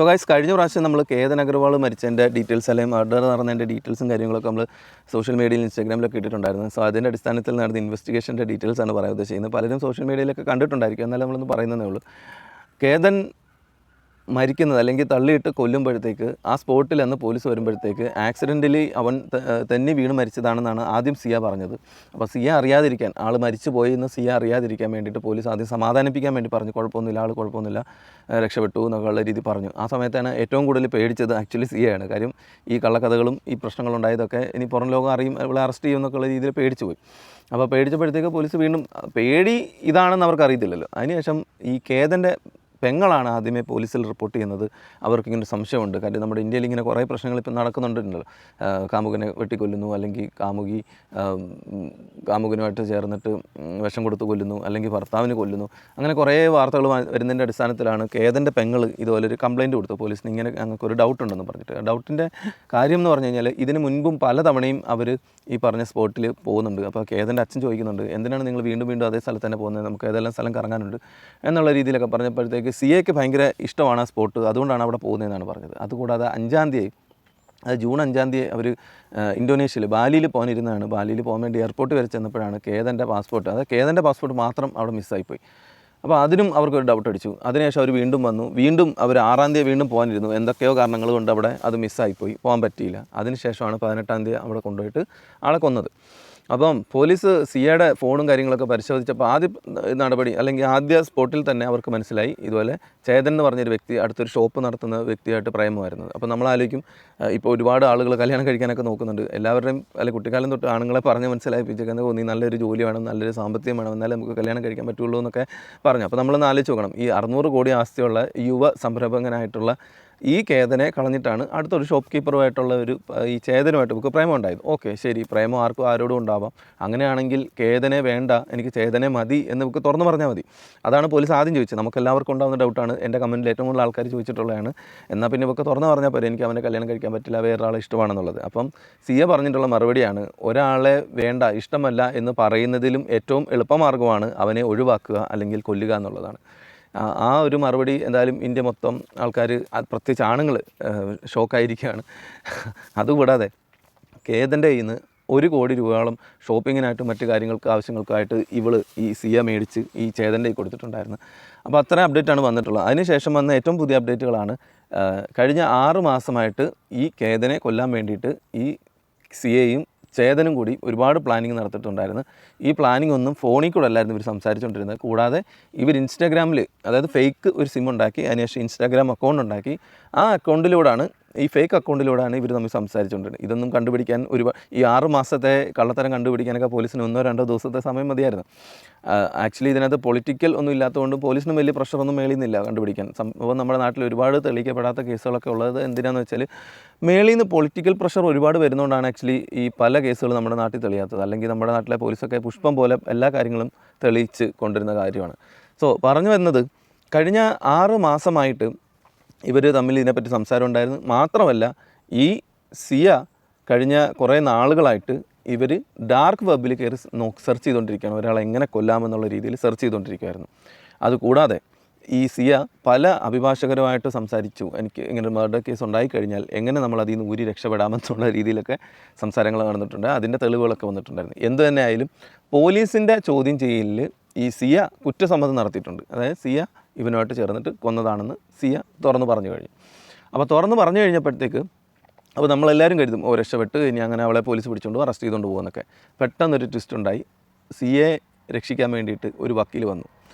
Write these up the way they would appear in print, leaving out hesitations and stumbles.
So guys, കഴിഞ്ഞ പ്രാവശ്യം നമ്മൾ കേതൻ അഗർവാൾ മരിച്ചതിൻ്റെ ഡീറ്റെയിൽസ് അല്ലെങ്കിൽ മർഡർ നടന്നതിൻ്റെ ഡീറ്റെയിൽസും കാര്യങ്ങളൊക്കെ നമ്മൾ സോഷ്യൽ മീഡിയയിൽ ഇൻസ്റ്റാഗ്രാമിലൊക്കെ ഇട്ടിട്ടുണ്ടായിരുന്നു. സോ അതിൻ്റെ അടിസ്ഥാനത്തിൽ നടന്ന ഇൻവെസ്റ്റിഗേഷൻ്റെ ഡീറ്റെയിൽസാണ് പറയാൻ ഉദ്ദേശിക്കുന്നത്. പലരും സോഷ്യൽ മീഡിയയിലൊക്കെ കണ്ടിട്ടുണ്ടായിരിക്കും, എന്നാലും നമ്മളൊന്ന് പറയുന്നതേ ഉള്ളൂ. കേതൻ മരിക്കുന്നത് അല്ലെങ്കിൽ തള്ളിയിട്ട് കൊല്ലുമ്പോഴത്തേക്ക് ആ സ്പോട്ടിൽ അന്ന് പോലീസ് വരുമ്പോഴത്തേക്ക് ആക്സിഡൻ്റലി അവൻ തെന്നി വീണ് മരിച്ചതാണെന്നാണ് ആദ്യം സിയ പറഞ്ഞത്. അപ്പോൾ സിയ അറിയാതിരിക്കാൻ, ആൾ മരിച്ചു പോയി എന്ന് സിയ അറിയാതിരിക്കാൻ വേണ്ടിയിട്ട് പോലീസ് ആദ്യം സമാധാനിപ്പിക്കാൻ വേണ്ടി പറഞ്ഞു, കുഴപ്പമൊന്നുമില്ല, ആൾ കുഴപ്പമൊന്നുമില്ല, രക്ഷപ്പെട്ടു എന്നൊക്കെയുള്ള രീതി പറഞ്ഞു. ആ സമയത്താണ് ഏറ്റവും കൂടുതൽ പേടിച്ചത് ആക്ച്വലി സിയയാണ്. കാര്യം ഈ കള്ളക്കഥകളും ഈ പ്രശ്നങ്ങളുണ്ടായതൊക്കെ ഇനി പുറം ലോകം അറിയും, ഇവിടെ അറസ്റ്റ് ചെയ്യും എന്നൊക്കെയുള്ള രീതിയിൽ പേടിച്ചു പോയി. അപ്പോൾ പേടിച്ചപ്പോഴത്തേക്ക് പോലീസ് വീണ്ടും പേടി ഇതാണെന്ന് അവർക്ക് അറിയത്തില്ലല്ലോ. അതിനുശേഷം ഈ കേതൻ്റെ പെങ്ങളാണ് ആദ്യമേ പോലീസിൽ റിപ്പോർട്ട് ചെയ്യുന്നത്. അവർക്കിങ്ങനെ സംശയമുണ്ട്. കാര്യം നമ്മുടെ ഇന്ത്യയിൽ ഇങ്ങനെ കുറേ പ്രശ്നങ്ങൾ ഇപ്പം നടക്കുന്നുണ്ടല്ലോ. കാമുകനെ വെട്ടിക്കൊല്ലുന്നു, അല്ലെങ്കിൽ കാമുകനുമായിട്ട് ചേർന്നിട്ട് വിഷം കൊടുത്ത് കൊല്ലുന്നു, അല്ലെങ്കിൽ ഭർത്താവിന് കൊല്ലുന്നു. അങ്ങനെ കുറേ വാർത്തകൾ വരുന്നതിൻ്റെ അടിസ്ഥാനത്തിലാണ് കേതൻ്റെ പെങ്ങൾ ഇതുപോലൊരു കംപ്ലയിൻറ്റ് കൊടുത്തു പോലീസിന്. ഇങ്ങനെ ഞങ്ങൾക്ക് ഒരു ഡൗട്ട് ഉണ്ടെന്ന് പറഞ്ഞിട്ട്. ഡൗട്ടിൻ്റെ കാര്യം എന്ന് പറഞ്ഞു കഴിഞ്ഞാൽ ഇതിന് മുൻപും പലതവണയും അവർ ഈ പറഞ്ഞ സ്പോട്ടിൽ പോകുന്നുണ്ട്. അപ്പോൾ കേതൻ്റെ അച്ഛൻ ചോദിക്കുന്നുണ്ട്, എന്തിനാണ് നിങ്ങൾ വീണ്ടും വീണ്ടും അതേ സ്ഥലത്ത് തന്നെ പോകുന്നത്, നമുക്ക് ഏതെല്ലാം സ്ഥലം കറങ്ങാനുണ്ട് എന്നുള്ള രീതിയിലൊക്കെ പറഞ്ഞപ്പോഴത്തേക്ക് സിയയ്ക്ക് ഭയങ്കര ഇഷ്ടമാണ് ആ സ്പോട്ട്, അതുകൊണ്ടാണ് അവിടെ പോകുന്നതെന്നാണ് പറഞ്ഞത്. അതുകൂടാതെ 5-ാം തീയതി, അത് ജൂൺ 5-ാം തീയതി അവർ ഇന്തോനേഷ്യയിൽ ബാലിയിൽ പോകാനിരുന്നതാണ്. ബാലിയിൽ പോകാൻ വേണ്ടി എയർപോർട്ട് വരെ ചെന്നപ്പോഴാണ് കേതൻ്റെ പാസ്പോർട്ട് മാത്രം അവിടെ മിസ്സായിപ്പോയി. അപ്പോൾ അതിനും അവർക്കൊരു ഡൗട്ട് അടിച്ചു. അതിനുശേഷം അവർ വീണ്ടും വന്നു. വീണ്ടും അവർ 6-ാം തീയതി വീണ്ടും പോകാനിരുന്നു. എന്തൊക്കെയോ കാരണങ്ങൾ കൊണ്ട് അവിടെ അത് മിസ്സായിപ്പോയി, പോകാൻ പറ്റിയില്ല. അതിനുശേഷമാണ് 18-ാം തീയതി അവിടെ കൊണ്ടുപോയിട്ട് ആളെ കൊന്നത്. അപ്പം പോലീസ് സിയയുടെ ഫോണും കാര്യങ്ങളൊക്കെ പരിശോധിച്ചപ്പോൾ ആദ്യ സ്പോട്ടിൽ തന്നെ അവർക്ക് മനസ്സിലായി ഇതുപോലെ ചേതൻ എന്ന് പറഞ്ഞൊരു വ്യക്തി അടുത്തൊരു ഷോപ്പ് നടത്തുന്ന വ്യക്തിയായിട്ട് പ്രേമമായിരുന്നത്. അപ്പോൾ നമ്മൾ ആലോചിക്കും, ഇപ്പോൾ ഒരുപാട് ആളുകൾ കല്യാണം കഴിക്കാനൊക്കെ നോക്കുന്നുണ്ട്. എല്ലാവരുടെയും കുട്ടിക്കാലം തൊട്ട് ആണുങ്ങളെ പറഞ്ഞ് മനസ്സിലായിപ്പിച്ചേക്കുന്നത്, നീ നല്ലൊരു ജോലി വേണം, നല്ലൊരു സാമ്പത്തികം വേണം, എന്നാലേ നമുക്ക് കല്യാണം കഴിക്കാൻ പറ്റുള്ളൂ എന്നൊക്കെ പറഞ്ഞു. അപ്പോൾ നമ്മളൊന്ന് ആലോചിച്ച് നോക്കണം, ഈ 600 കോടി ആസ്തിയുള്ള യുവ സംരംഭകനായിട്ടുള്ള ഈ കേതനെ കളഞ്ഞിട്ടാണ് അടുത്തൊരു ഷോപ്പ് കീപ്പറുമായിട്ടുള്ള ഈ ചേതനുമായിട്ട് നമുക്ക് പ്രേമം ഉണ്ടായത്. ഓക്കെ, ശരി, പ്രേമം ആരോടും ഉണ്ടാവാം. അങ്ങനെയാണെങ്കിൽ കേതനെ വേണ്ട, എനിക്ക് ചേതനെ മതി എന്ന് നമുക്ക് തുറന്നു പറഞ്ഞാൽ മതി. അതാണ് പോലീസ് ആദ്യം ചോദിച്ചത്. നമുക്ക് എല്ലാവർക്കും ഉണ്ടാകുന്ന ഡൗട്ടാണ്, എൻ്റെ കമൻറ്റിൽ ഏറ്റവും കൂടുതൽ ആൾക്കാർ ചോദിച്ചിട്ടുള്ളതാണ്. എന്നാൽ പിന്നെ ഇവർക്ക് തുറന്നു പറഞ്ഞാൽ പോരെ, എനിക്ക് അവനെ കല്യാണം കഴിക്കാൻ പറ്റില്ല, വേറൊരാളെ ഇഷ്ടമാണെന്നുള്ളത്. അപ്പം സിയ പറഞ്ഞിട്ടുള്ള മറുപടിയാണ്, ഒരാളെ വേണ്ട, ഇഷ്ടമല്ല എന്ന് പറയുന്നതിലും ഏറ്റവും എളുപ്പമാർഗ്ഗമാണ് അവനെ ഒഴിവാക്കുക അല്ലെങ്കിൽ കൊല്ലുക എന്നുള്ളതാണ്. ആ ഒരു മറുപടി എന്തായാലും ഇന്ത്യ മൊത്തം ആൾക്കാർ, പ്രത്യേകിച്ച് ആണുങ്ങൾ ഷോക്കായിരിക്കുകയാണ്. അതുകൂടാതെ കേതൻ്റെ കയ്യിൽ നിന്ന് 1 കോടി രൂപയോളം ഷോപ്പിങ്ങിനായിട്ടും മറ്റു ആവശ്യങ്ങൾക്കായിട്ട് ഈ സിയ മേടിച്ച് ഈ ചേതൻ്റെ കൊടുത്തിട്ടുണ്ടായിരുന്നു. അപ്പോൾ അത്രയും അപ്ഡേറ്റാണ് വന്നിട്ടുള്ളത്. അതിനുശേഷം വന്ന ഏറ്റവും പുതിയ അപ്ഡേറ്റുകളാണ്, കഴിഞ്ഞ 6 മാസമായിട്ട് ഈ കേതനെ കൊല്ലാൻ വേണ്ടിയിട്ട് ഈ സിയയും ചേതനും കൂടി ഒരുപാട് പ്ലാനിങ് നടത്തിയിട്ടുണ്ടായിരുന്നു. ഈ പ്ലാനിങ് ഒന്നും ഫോണിൽ കൂടെ അല്ലായിരുന്നു ഇവർ സംസാരിച്ചുകൊണ്ടിരുന്നത്. കൂടാതെ ഇവർ ഇൻസ്റ്റാഗ്രാമിൽ, അതായത് ഫേക്ക് ഒരു സിം ഉണ്ടാക്കി, അതിനുശേഷം ഇൻസ്റ്റാഗ്രാം അക്കൗണ്ട് ഉണ്ടാക്കി, ആ അക്കൗണ്ടിലൂടെയാണ്, ഈ ഫേക്ക് അക്കൗണ്ടിലൂടെയാണ് ഇവർ തമ്മിൽ സംസാരിച്ചുകൊണ്ടിരുന്നത്. ഇതൊന്നും കണ്ടുപിടിക്കാൻ ഈ 6 മാസത്തെ കള്ളത്തരം കണ്ടുപിടിക്കാനൊക്കെ പോലീസിന് 1-2 ദിവസത്തെ സമയം മതിയായിരുന്നു. ആക്ച്വലി ഇതിനകത്ത് പൊളിറ്റിക്കൽ ഒന്നും ഇല്ലാത്തതുകൊണ്ട് പോലീസിനും വലിയ പ്രഷറൊന്നും മേളിയുന്നില്ല കണ്ടുപിടിക്കാൻ. സംഭവം നമ്മുടെ നാട്ടിൽ ഒരുപാട് തെളിയിക്കപ്പെടാത്ത കേസുകളൊക്കെ ഉള്ളത് എന്തിനാണെന്ന് വെച്ചാൽ, മേളിൽ നിന്ന് പൊളിറ്റിക്കൽ പ്രഷർ ഒരുപാട് വരുന്നതുകൊണ്ടാണ് ആക്ച്വലി ഈ പല കേസുകളും നമ്മുടെ നാട്ടിൽ തെളിയാത്തത്. അല്ലെങ്കിൽ നമ്മുടെ നാട്ടിലെ പോലീസൊക്കെ പുഷ്പം പോലെ എല്ലാ കാര്യങ്ങളും തെളിയിച്ച് കൊണ്ടിരുന്ന കാര്യമാണ്. സോ പറഞ്ഞു വരുന്നത്, കഴിഞ്ഞ 6 മാസമായിട്ട് ഇവർ തമ്മിൽ ഇതിനെപ്പറ്റി സംസാരം ഉണ്ടായിരുന്നു. മാത്രമല്ല ഈ സിയ കഴിഞ്ഞ കുറേ നാളുകളായിട്ട് ഇവർ ഡാർക്ക് വെബിൽ കയറി സെർച്ച് ചെയ്തുകൊണ്ടിരിക്കുകയാണ്, ഒരാളെ എങ്ങനെ കൊല്ലാമെന്നുള്ള രീതിയിൽ സെർച്ച് ചെയ്തുകൊണ്ടിരിക്കുകയായിരുന്നു. അതുകൂടാതെ ഈ സിയ പല അഭിഭാഷകരുമായിട്ട് സംസാരിച്ചു, എനിക്ക് ഇങ്ങനെ ഒരു മർഡർ കേസ് ഉണ്ടായിക്കഴിഞ്ഞാൽ എങ്ങനെ നമ്മൾ അതിൽ നിന്ന് ഊരി രക്ഷപ്പെടാമെന്നുള്ള രീതിയിലൊക്കെ സംസാരങ്ങൾ നടന്നിട്ടുണ്ട്. അതിൻ്റെ തെളിവുകളൊക്കെ വന്നിട്ടുണ്ടായിരുന്നു. എന്തു തന്നെ ആയാലും പോലീസിൻ്റെ ചോദ്യം ചെയ്യലിൽ ഈ സിയ കുറ്റസമ്മതം നടത്തിയിട്ടുണ്ട്. അതായത് സിയ ഇവനുമായിട്ട് ചേർന്നിട്ട് കൊന്നതാണെന്ന് സിയ തുറന്നു പറഞ്ഞു കഴിഞ്ഞു. അപ്പോൾ തുറന്നു പറഞ്ഞു കഴിഞ്ഞപ്പോഴത്തേക്ക് അപ്പോൾ നമ്മളെല്ലാവരും കരുതും, രക്ഷപ്പെട്ട് ഇനി അങ്ങനെ അവളെ പോലീസ് പിടിച്ചുകൊണ്ട് അറസ്റ്റ് ചെയ്തുകൊണ്ട് പോകുമെന്നൊക്കെ. പെട്ടെന്നൊരു ട്വിസ്റ്റ് ഉണ്ടായി. സിയെ രക്ഷിക്കാൻ വേണ്ടിയിട്ട് ഒരു വക്കീൽ വന്നു.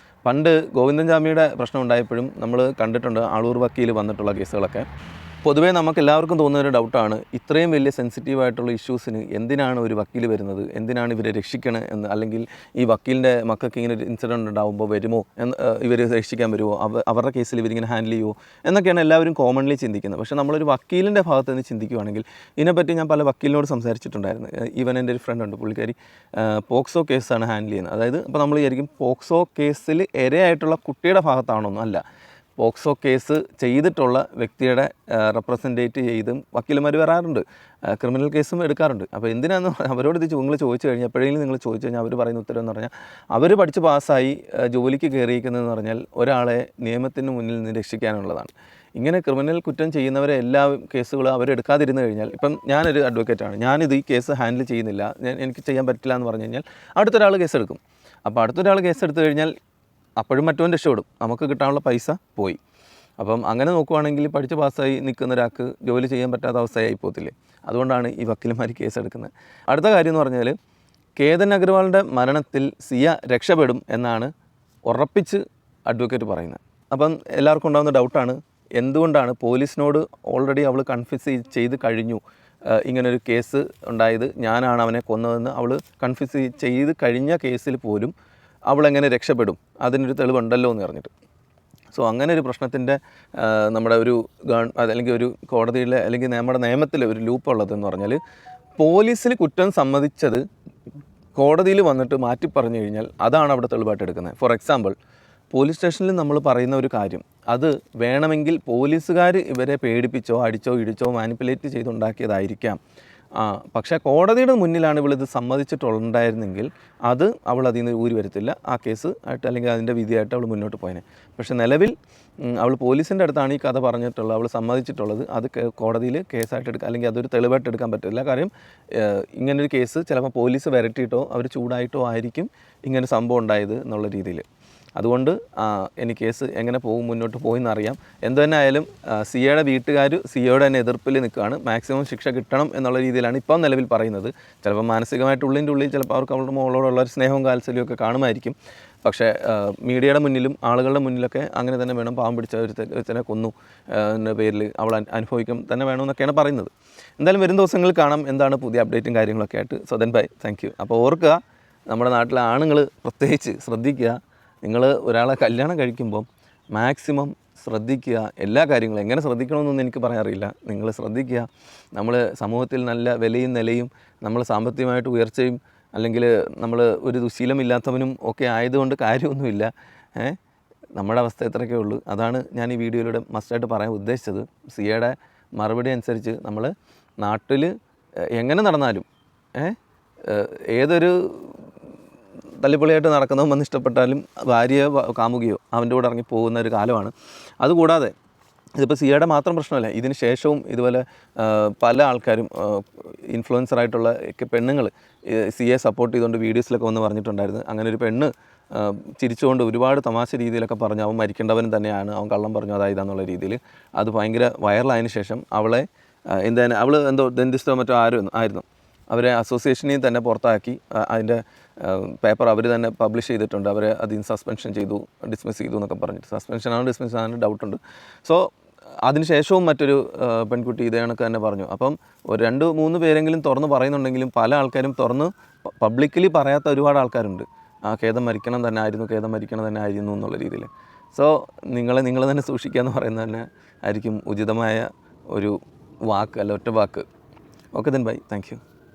പണ്ട് ഗോവിന്ദൻ ചാമിയുടെ പ്രശ്നം ഉണ്ടായപ്പോഴും നമ്മൾ കണ്ടിട്ടുണ്ട് ആളൂർ വക്കീൽ വന്നിട്ടുള്ള കേസുകളൊക്കെ. പൊതുവേ നമുക്ക് എല്ലാവർക്കും തോന്നുന്നൊരു ഡൗട്ടാണ്, ഇത്രയും വലിയ സെൻസിറ്റീവായിട്ടുള്ള ഇഷ്യൂസിന് എന്തിനാണ് ഒരു വക്കീൽ വരുന്നത്, എന്തിനാണ് ഇവരെ രക്ഷിക്കണത് എന്ന്. അല്ലെങ്കിൽ ഈ വക്കീലിൻ്റെ മക്കൾക്ക് ഇങ്ങനെ ഒരു ഇൻസിഡൻറ്റ് ഉണ്ടാകുമ്പോൾ വരുമോ ഇവർ രക്ഷിക്കാൻ വരുമോ, അവരുടെ കേസിൽ ഇവരിങ്ങനെ ഹാൻഡിൽ ചെയ്യുമോ എന്നൊക്കെയാണ് എല്ലാവരും കോമൺലി ചിന്തിക്കുന്നത്. പക്ഷേ നമ്മളൊരു വക്കീലിൻ്റെ ഭാഗത്ത് നിന്ന് ചിന്തിക്കുകയാണെങ്കിൽ, ഇതിനെപ്പറ്റി ഞാൻ പല വക്കീലിനോട് സംസാരിച്ചിട്ടുണ്ടായിരുന്നു. ഈവൻ എൻ്റെ ഒരു ഫ്രണ്ട് ഉണ്ട്, പുള്ളിക്കാരി പോക്സോ കേസാണ് ഹാൻഡിൽ ചെയ്യുന്നത്. അതായത് അപ്പോൾ നമ്മൾ വിചാരിക്കും പോക്സോ കേസിൽ ഇരയായിട്ടുള്ള കുട്ടിയുടെ ഭാഗത്താണോന്നും അല്ല, പോക്സോ കേസ് ചെയ്തിട്ടുള്ള വ്യക്തിയുടെ റെപ്രസെൻറ്റേറ്റ് ചെയ്തും വക്കീലന്മാർ വരാറുണ്ട്, ക്രിമിനൽ കേസും എടുക്കാറുണ്ട്. അപ്പോൾ എന്തിനാണെന്ന് അവരോട് നിങ്ങൾ ചോദിച്ചു കഴിഞ്ഞാൽ, എപ്പോഴെങ്കിലും നിങ്ങൾ ചോദിച്ചു കഴിഞ്ഞാൽ അവർ പറയുന്ന ഉത്തരം എന്ന് പറഞ്ഞാൽ, അവർ പഠിച്ച് പാസ്സായി ജോലിക്ക് കയറിയിരിക്കുന്നതെന്ന് പറഞ്ഞാൽ ഒരാളെ നിയമത്തിന് മുന്നിൽ നിന്ന് രക്ഷിക്കാനുള്ളതാണ്. ഇങ്ങനെ ക്രിമിനൽ കുറ്റം ചെയ്യുന്നവരെ എല്ലാ കേസുകളും അവരെടുക്കാതിരുന്നു കഴിഞ്ഞാൽ, ഇപ്പം ഞാനൊരു അഡ്വക്കേറ്റാണ്, ഞാനിത് ഈ കേസ് ഹാൻഡിൽ ചെയ്യുന്നില്ല, എനിക്ക് ചെയ്യാൻ പറ്റില്ല എന്ന് പറഞ്ഞു കഴിഞ്ഞാൽ അടുത്തൊരാൾ കേസെടുക്കും. അപ്പോൾ അടുത്തൊരാൾ കേസെടുത്തു കഴിഞ്ഞാൽ അപ്പോഴും മറ്റവൻ രക്ഷപ്പെടും, നമുക്ക് കിട്ടാനുള്ള പൈസ പോയി. അപ്പം അങ്ങനെ നോക്കുവാണെങ്കിൽ പഠിച്ച് പാസ്സായി നിൽക്കുന്ന ഒരാൾക്ക് ജോലി ചെയ്യാൻ പറ്റാത്ത അവസ്ഥയായി പോകത്തില്ലേ? അതുകൊണ്ടാണ് ഈ വക്കീലന്മാർ കേസെടുക്കുന്നത്. അടുത്ത കാര്യം എന്ന് പറഞ്ഞാൽ, കേതൻ അഗർവാളിൻ്റെ മരണത്തിൽ സിയ രക്ഷപ്പെടും എന്നാണ് ഉറപ്പിച്ച് അഡ്വക്കേറ്റ് പറയുന്നത്. അപ്പം എല്ലാവർക്കും ഉണ്ടാകുന്ന ഡൗട്ടാണ്, എന്തുകൊണ്ടാണ് പോലീസിനോട് ഓൾറെഡി അവൾ കൺഫ്യൂസ് ചെയ്ത് കഴിഞ്ഞു, ഇങ്ങനൊരു കേസ് ഉണ്ടായത് ഞാനാണ് അവനെ കൊന്നതെന്ന് അവൾ കൺഫ്യൂസ് ചെയ്ത് കഴിഞ്ഞ കേസിൽ പോലും അവളെങ്ങനെ രക്ഷപ്പെടും, അതിനൊരു തെളിവുണ്ടല്ലോ എന്ന് പറഞ്ഞിട്ട്. സോ അങ്ങനെ ഒരു പ്രശ്നത്തിൻ്റെ നമ്മുടെ ഒരു അല്ലെങ്കിൽ ഒരു കോടതിയിലെ അല്ലെങ്കിൽ നമ്മുടെ നിയമത്തിലെ ഒരു ലൂപ്പ് ഉള്ളതെന്ന് പറഞ്ഞാൽ, പോലീസിൽ കുറ്റം സമ്മതിച്ചത് കോടതിയിൽ വന്നിട്ട് മാറ്റി പറഞ്ഞു കഴിഞ്ഞാൽ അതാണ് അവിടെ തെളിവായിട്ട് എടുക്കുന്നത്. ഫോർ എക്സാമ്പിൾ, പോലീസ് സ്റ്റേഷനിൽ നമ്മൾ പറയുന്ന ഒരു കാര്യം അത് വേണമെങ്കിൽ പോലീസുകാർ ഇവരെ പേടിപ്പിച്ചോ അടിച്ചോ ഇടിച്ചോ മാനിപ്പുലേറ്റ് ചെയ്തുണ്ടാക്കിയതായിരിക്കാം. പക്ഷേ കോടതിയുടെ മുന്നിലാണ് ഇവളിത് സമ്മതിച്ചിട്ടുണ്ടായിരുന്നെങ്കിൽ അത് അവൾ അതിൽ നിന്ന് ഊരി വരത്തില്ല, ആ കേസ് ആയിട്ട് അല്ലെങ്കിൽ അതിൻ്റെ വിധിയായിട്ട് അവൾ മുന്നോട്ട് പോയനെ. പക്ഷേ നിലവിൽ അവൾ പോലീസിൻ്റെ അടുത്താണ് ഈ കഥ പറഞ്ഞിട്ടുള്ളത്, അവൾ സമ്മതിച്ചിട്ടുള്ളത്, അത് കോടതിയിൽ കേസായിട്ട് എടുക്കുക അല്ലെങ്കിൽ അതൊരു തെളിവായിട്ട് എടുക്കാൻ പറ്റില്ല. കാര്യം ഇങ്ങനൊരു കേസ് ചിലപ്പോൾ പോലീസ് വരട്ടിയിട്ടോ അവർ ചൂടായിട്ടോ ആയിരിക്കും ഇങ്ങനെ സംഭവം ഉണ്ടായത് എന്നുള്ള രീതിയിൽ. അതുകൊണ്ട് ഇനി കേസ് എങ്ങനെ പോകും, മുന്നോട്ട് പോയിന്നറിയാം. എന്തു തന്നെ ആയാലും സിയയുടെ വീട്ടുകാർ സിയയുടെ തന്നെ എതിർപ്പിൽ നിൽക്കുകയാണ്. മാക്സിമം ശിക്ഷ കിട്ടണം എന്നുള്ള രീതിയിലാണ് ഇപ്പം നിലവിൽ പറയുന്നത്. ചിലപ്പോൾ മാനസികമായിട്ട് ഉള്ളിൻ്റെ ഉള്ളിൽ ചിലപ്പോൾ അവർക്ക് അവളുടെ മോളോടുള്ള ഒരു സ്നേഹവും കാൽസല്യവും ഒക്കെ കാണുമായിരിക്കും. പക്ഷേ മീഡിയയുടെ മുന്നിലും ആളുകളുടെ മുന്നിലൊക്കെ അങ്ങനെ തന്നെ വേണം, പാവം പിടിച്ച ഒരുത്തനെ കൊന്നു എന്ന പേരിൽ അവൾ അനുഭവിക്കും തന്നെ വേണമെന്നൊക്കെയാണ് പറയുന്നത്. എന്തായാലും വരും ദിവസങ്ങളിൽ കാണാം എന്താണ് പുതിയ അപ്ഡേറ്റും കാര്യങ്ങളൊക്കെ ആയിട്ട്. സ്വതൻ ബൈ, താങ്ക് യു. അപ്പോൾ ഓർക്കുക, നമ്മുടെ നാട്ടിലെ ആണുങ്ങൾ പ്രത്യേകിച്ച് ശ്രദ്ധിക്കുക, നിങ്ങൾ ഒരാളെ കല്യാണം കഴിക്കുമ്പം മാക്സിമം ശ്രദ്ധിക്കുക. എല്ലാ കാര്യങ്ങളും എങ്ങനെ ശ്രദ്ധിക്കണമെന്നൊന്നും എനിക്ക് പറയാറില്ല, നിങ്ങൾ ശ്രദ്ധിക്കുക. നമ്മൾ സമൂഹത്തിൽ നല്ല വിലയും നിലയും നമ്മൾ സാമ്പത്തികമായിട്ട് ഉയർച്ചയും അല്ലെങ്കിൽ നമ്മൾ ഒരു ദുശീലമില്ലാത്തവനും ഒക്കെ ആയതുകൊണ്ട് കാര്യമൊന്നുമില്ല. നമ്മുടെ അവസ്ഥ എത്രയൊക്കെ ഉള്ളൂ. അതാണ് ഞാൻ ഈ വീഡിയോയിലൂടെ മസ്റ്റായിട്ട് പറയാൻ ഉദ്ദേശിച്ചത്. സിയയുടെ മറുപടി അനുസരിച്ച് നമ്മൾ നാട്ടിൽ എങ്ങനെ നടന്നാലും ഏതൊരു തല്ലിപ്പൊളിയായിട്ട് നടക്കുന്നതും വന്ന് ഇഷ്ടപ്പെട്ടാലും ഭാര്യയോ കാമുകയോ അവൻ്റെ കൂടെ ഇറങ്ങി പോകുന്ന ഒരു കാലമാണ്. അതുകൂടാതെ ഇതിപ്പോൾ സിയയുടെ മാത്രം പ്രശ്നമല്ല, ഇതിന് ശേഷവും ഇതുപോലെ പല ആൾക്കാരും ഇൻഫ്ലുവൻസറായിട്ടുള്ള പെണ്ണുങ്ങൾ സിയെ സപ്പോർട്ട് ചെയ്തുകൊണ്ട് വീഡിയോസിലൊക്കെ വന്ന് പറഞ്ഞിട്ടുണ്ടായിരുന്നു. അങ്ങനെ ഒരു പെണ്ണ് ചിരിച്ചുകൊണ്ട് ഒരുപാട് തമാശ രീതിയിലൊക്കെ പറഞ്ഞു അവൻ മരിക്കേണ്ടവനും തന്നെയാണ്, അവൻ കള്ളം പറഞ്ഞു അതായതാന്നുള്ള രീതിയിൽ. അത് ഭയങ്കര വൈറലായതിനു ശേഷം അവളെ എന്താണ് അവൾ എന്തോ ദന്തിസ്റ്റോ മറ്റോ ആയിരുന്നു അവരെ അസോസിയേഷനിൽ തന്നെ പുറത്താക്കി. അതിൻ്റെ പേപ്പർ അവർ തന്നെ പബ്ലിഷ് ചെയ്തിട്ടുണ്ട്. അവരെ അതിൽ നിന്ന് സസ്പെൻഷൻ ചെയ്തു, ഡിസ്മിസ് ചെയ്തു എന്നൊക്കെ പറഞ്ഞിട്ട്. സസ്പെൻഷനാണ് ഡിസ്മിസ് ആണെന്ന് ഡൗട്ടുണ്ട്. സോ അതിനുശേഷവും മറ്റൊരു പെൺകുട്ടി ഇതേ കണക്ക് തന്നെ പറഞ്ഞു. അപ്പം ഒരു 2-3 പേരെങ്കിലും തുറന്ന് പറയുന്നുണ്ടെങ്കിലും പല ആൾക്കാരും തുറന്ന് പബ്ലിക്കലി പറയാത്ത ഒരുപാട് ആൾക്കാരുണ്ട്. ഖേദം മരിക്കണം തന്നെ ആയിരുന്നു എന്നുള്ള രീതിയിൽ. സോ നിങ്ങൾ തന്നെ സൂക്ഷിക്കുക എന്ന് പറയുന്നത് തന്നെ ആയിരിക്കും ഉചിതമായ ഒരു വാക്ക്, അല്ല ഒറ്റ വാക്ക്. Okay then bye, thank U.